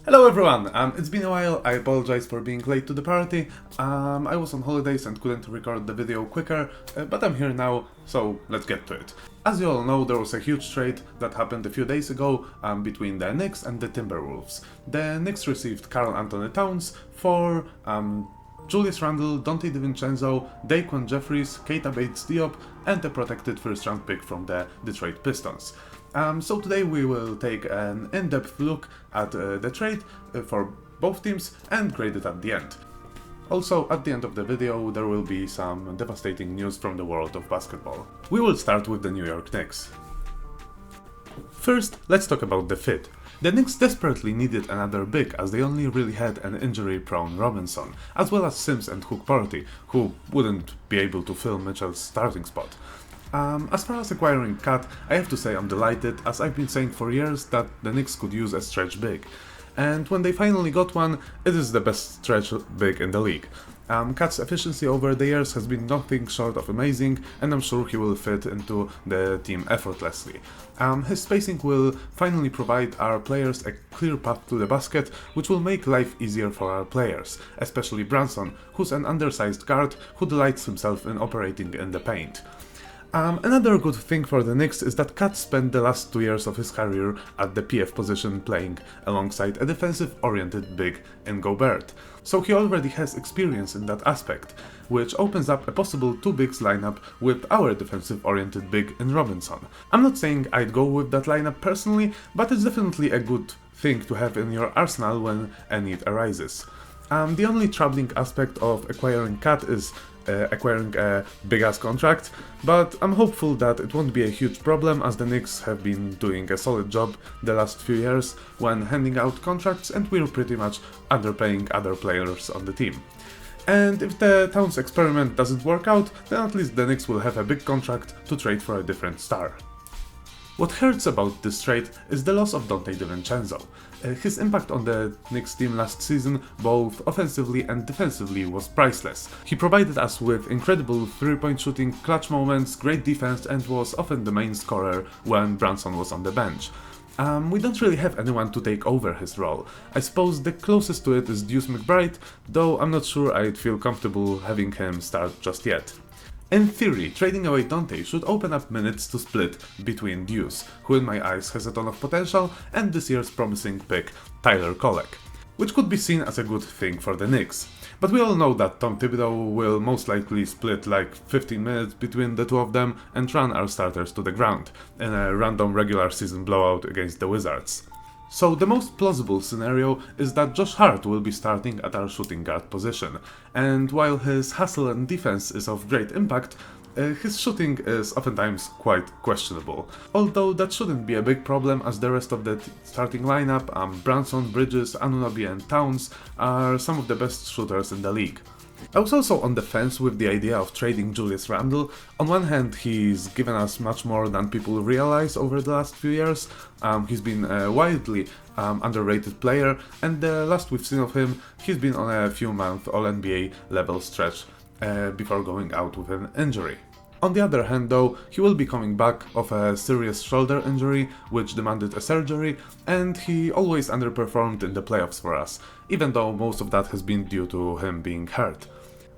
Hello everyone, it's been a while, I apologize for being late to the party. I was on holidays and couldn't record the video quicker, but I'm here now, so let's get to it. As you all know, there was a huge trade that happened a few days ago between the Knicks and the Timberwolves. The Knicks received Karl Anthony Towns for Julius Randle, Donte DiVincenzo, Daquan Jeffries, Keita Bates-Diop, and a protected first-round pick from the Detroit Pistons. So today we will take an in-depth look at the trade for both teams and grade it at the end. Also, at the end of the video there will be some devastating news from the world of basketball. We will start with the New York Knicks. First, let's talk about the fit. The Knicks desperately needed another big, as they only really had an injury-prone Robinson, as well as Sims and Hook Porty, who wouldn't be able to fill Mitchell's starting spot. As far as acquiring Cat, I have to say I'm delighted, as I've been saying for years that the Knicks could use a stretch big. And when they finally got one, it is the best stretch big in the league. Cat's efficiency over the years has been nothing short of amazing, and I'm sure he will fit into the team effortlessly. His spacing will finally provide our players a clear path to the basket, which will make life easier for our players, especially Brunson, who's an undersized guard who delights himself in operating in the paint. Another good thing for the Knicks is that Cat spent the last 2 years of his career at the PF position playing alongside a defensive-oriented big in Gobert, so he already has experience in that aspect, which opens up a possible 2 bigs lineup with our defensive-oriented big in Robinson. I'm not saying I'd go with that lineup personally, but it's definitely a good thing to have in your arsenal when a need arises. The only troubling aspect of acquiring Cat is acquiring a big-ass contract, but I'm hopeful that it won't be a huge problem, as the Knicks have been doing a solid job the last few years when handing out contracts, and we're pretty much underpaying other players on the team. And if the Towns experiment doesn't work out, then at least the Knicks will have a big contract to trade for a different star. What hurts about this trade is the loss of Donte DiVincenzo. His impact on the Knicks team last season, both offensively and defensively, was priceless. He provided us with incredible three-point shooting, clutch moments, great defense, and was often the main scorer when Brunson was on the bench. We don't really have anyone to take over his role. I suppose the closest to it is Deuce McBride, though I'm not sure I'd feel comfortable having him start just yet. In theory, trading away Donte should open up minutes to split between Deuce, who in my eyes has a ton of potential, and this year's promising pick, Tyler Kolek, which could be seen as a good thing for the Knicks. But we all know that Tom Thibodeau will most likely split like 15 minutes between the two of them and run our starters to the ground, in a random regular season blowout against the Wizards. So the most plausible scenario is that Josh Hart will be starting at our shooting guard position, and while his hustle and defense is of great impact, his shooting is oftentimes quite questionable. Although that shouldn't be a big problem, as the rest of the starting lineup, Brunson, Bridges, Anunoby and Towns, are some of the best shooters in the league. I was also on the fence with the idea of trading Julius Randle. On one hand, he's given us much more than people realize over the last few years. He's been a widely underrated player, and the last we've seen of him, he's been on a few-month All-NBA level stretch before going out with an injury. On the other hand though, he will be coming back off a serious shoulder injury which demanded a surgery, and he always underperformed in the playoffs for us, even though most of that has been due to him being hurt.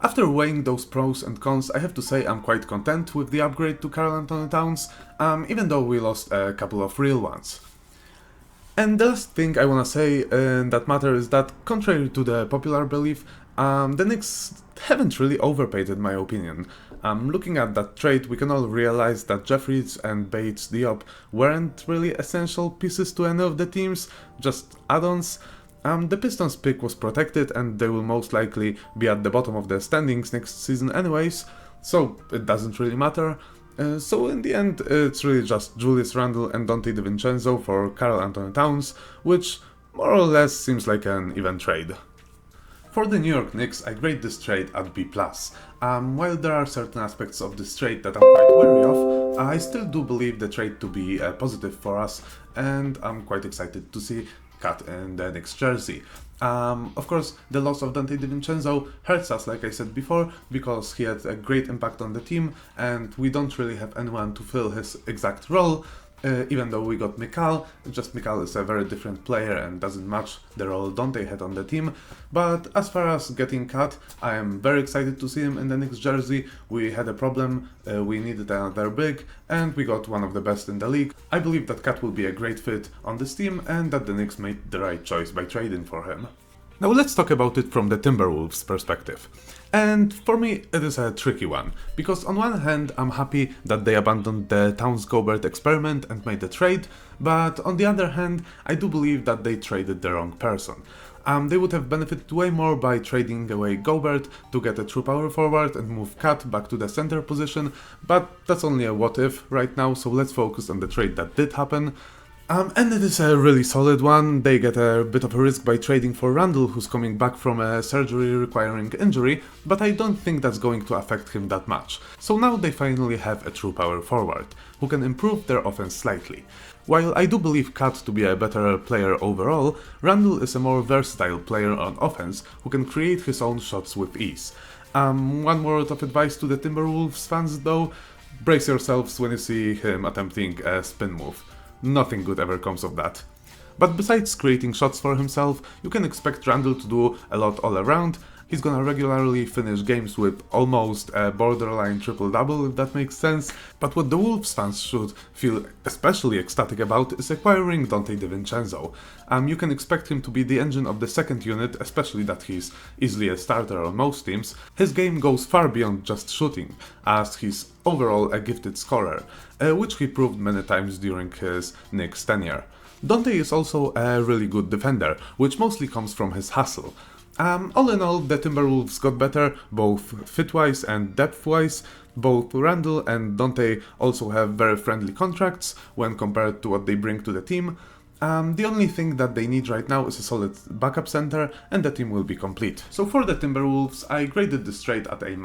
After weighing those pros and cons, I have to say I'm quite content with the upgrade to Karl Anthony Towns, even though we lost a couple of real ones. And the last thing I wanna say in that matter is that, contrary to the popular belief, the Knicks haven't really overpaid in my opinion. Looking at that trade, we can all realize that Jeffries and Bates-Diop weren't really essential pieces to any of the teams, just add-ons. The Pistons pick was protected, and they will most likely be at the bottom of the standings next season anyways, so it doesn't really matter. So in the end, it's really just Julius Randle and Donte DiVincenzo for Karl Anthony Towns, which more or less seems like an even trade. For the New York Knicks, I grade this trade at B+. While there are certain aspects of this trade that I'm quite wary of, I still do believe the trade to be a positive for us, and I'm quite excited to see Cat in the Knicks jersey. Of course, the loss of Donte DiVincenzo hurts us, like I said before, because he had a great impact on the team, and we don't really have anyone to fill his exact role. Even though we got Mikal, just Mikal is a very different player and doesn't match the role Dante had on the team. But as far as getting Cat, I am very excited to see him in the Knicks jersey. We had a problem, we needed another big, and we got one of the best in the league. I believe that Cat will be a great fit on this team and that the Knicks made the right choice by trading for him. Now let's talk about it from the Timberwolves perspective. And for me it is a tricky one, because on one hand I'm happy that they abandoned the Towns-Gobert experiment and made a trade, but on the other hand I do believe that they traded the wrong person. They would have benefited way more by trading away Gobert to get a true power forward and move Cat back to the center position, but that's only a what if right now, so let's focus on the trade that did happen. And it is a really solid one. They get a bit of a risk by trading for Randle, who's coming back from a surgery requiring injury, but I don't think that's going to affect him that much. So now they finally have a true power forward, who can improve their offense slightly. While I do believe Cat to be a better player overall, Randle is a more versatile player on offense, who can create his own shots with ease. One word of advice to the Timberwolves fans though, brace yourselves when you see him attempting a spin move. Nothing good ever comes of that. But besides creating shots for himself, you can expect Randle to do a lot all around. He's gonna regularly finish games with almost a borderline triple-double, if that makes sense. But what the Wolves fans should feel especially ecstatic about is acquiring Donte DiVincenzo. You can expect him to be the engine of the second unit, especially that he's easily a starter on most teams. His game goes far beyond just shooting, as he's overall a gifted scorer, which he proved many times during his Knicks tenure. Donte is also a really good defender, which mostly comes from his hustle. All in all, the Timberwolves got better, both fit-wise and depth-wise. Both Randle and Donte also have very friendly contracts when compared to what they bring to the team. The only thing that they need right now is a solid backup center, and the team will be complete. So for the Timberwolves, I graded this trade at A-.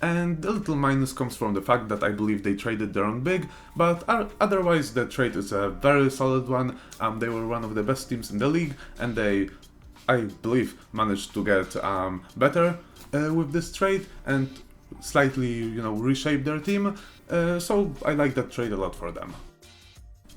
And the little minus comes from the fact that I believe they traded their own big, but otherwise the trade is a very solid one. They were one of the best teams in the league, and they, I believe, managed to get better with this trade and slightly, reshape their team. So I like that trade a lot for them.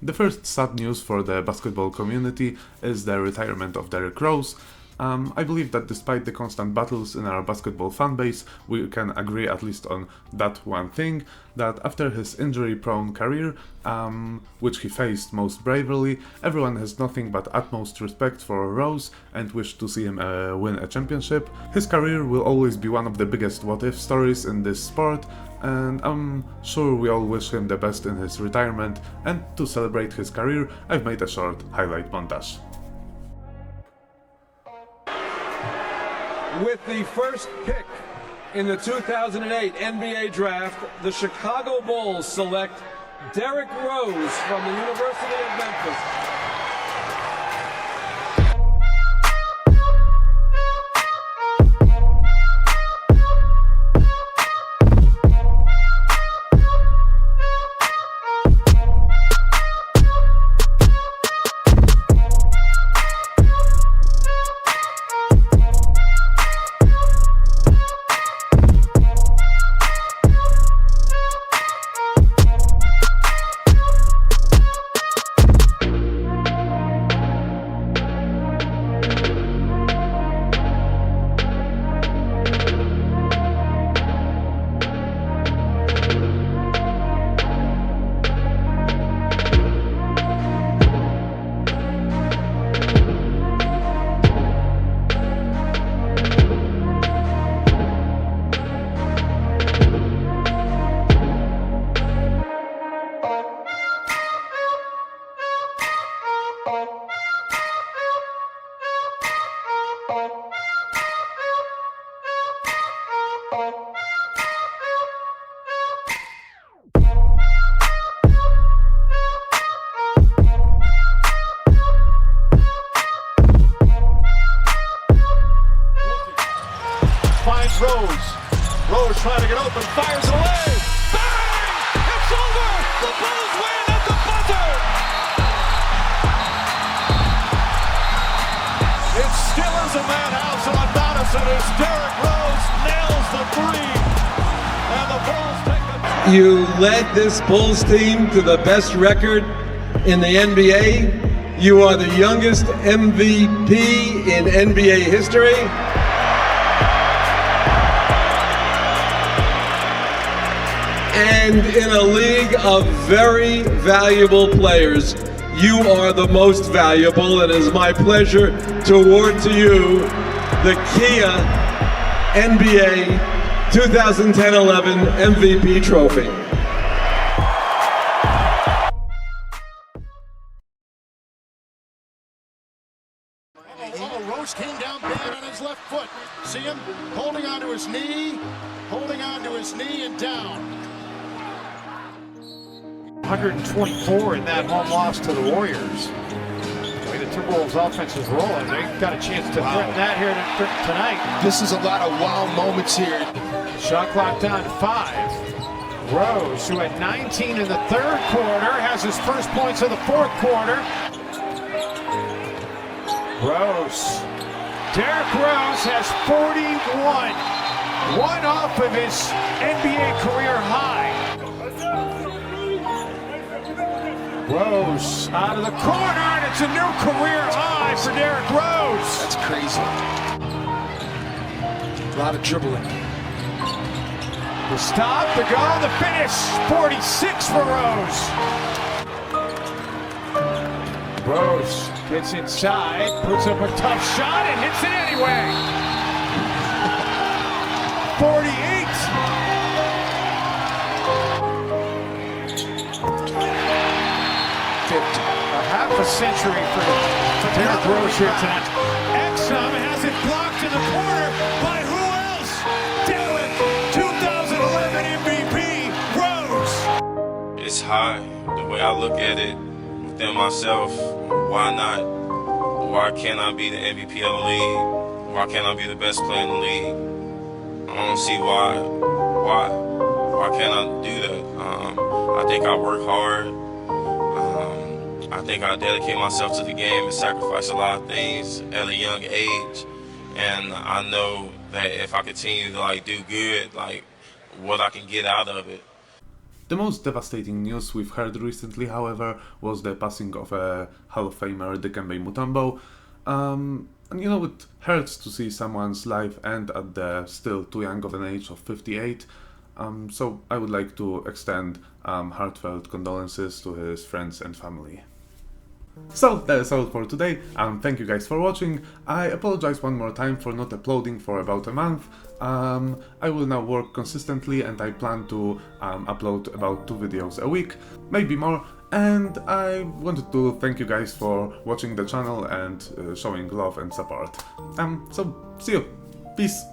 The first sad news for the basketball community is the retirement of Derrick Rose. I believe that despite the constant battles in our basketball fanbase, we can agree at least on that one thing, that after his injury-prone career, which he faced most bravely, everyone has nothing but utmost respect for Rose and wish to see him win a championship. His career will always be one of the biggest what-if stories in this sport, and I'm sure we all wish him the best in his retirement, and to celebrate his career, I've made a short highlight montage. With the first pick in the 2008 NBA Draft, the Chicago Bulls select Derrick Rose from the University of Memphis. Rose trying to get open, fires away. Bang! It's over! The Bulls win at the buzzer! It still is a madhouse on Madison as Derrick Rose nails the three. And the Bulls take a You led this Bulls team to the best record in the NBA. You are the youngest MVP in NBA history. And in a league of very valuable players, you are the most valuable, and it is my pleasure to award to you the Kia NBA 2010-11 MVP trophy. Oh, Rose came down bad on his left foot. See him holding onto his knee and down. 124 in that home loss to the Warriors. The way the Timberwolves offense is rolling, they've got a chance to threaten that here tonight. This is a lot of wow moments here. Shot clock down to 5. Rose, who had 19 in the third quarter, has his first points of the fourth quarter. Rose. Derrick Rose has 41. One off of his NBA career high. Rose out of the corner, and it's a new career high for Derrick Rose. That's crazy. A lot of dribbling. The stop, the goal, the finish. 46 for Rose. Rose gets inside, puts up a tough shot, and hits it anyway. 48. A half a century for Derrick Rose here tonight. Exum has it blocked in the corner by who else? Derrick, 2011 MVP, Rose. It's high. The way I look at it within myself, why not? Why can't I be the MVP of the league? Why can't I be the best player in the league? I don't see why. Why can't I do that? I think I work hard. I think I dedicate myself to the game and sacrifice a lot of things at a young age. And I know that if I continue to do good, what I can get out of it. The most devastating news we've heard recently, however, was the passing of a Hall of Famer, Dikembe Mutombo. And it hurts to see someone's life end at the still too young of an age of 58. So I would like to extend heartfelt condolences to his friends and family. So that is all for today. Thank you guys for watching. I apologize one more time for not uploading for about a month. I will now work consistently, and I plan to upload about 2 videos a week, maybe more. And I wanted to thank you guys for watching the channel and showing love and support. So see you. Peace.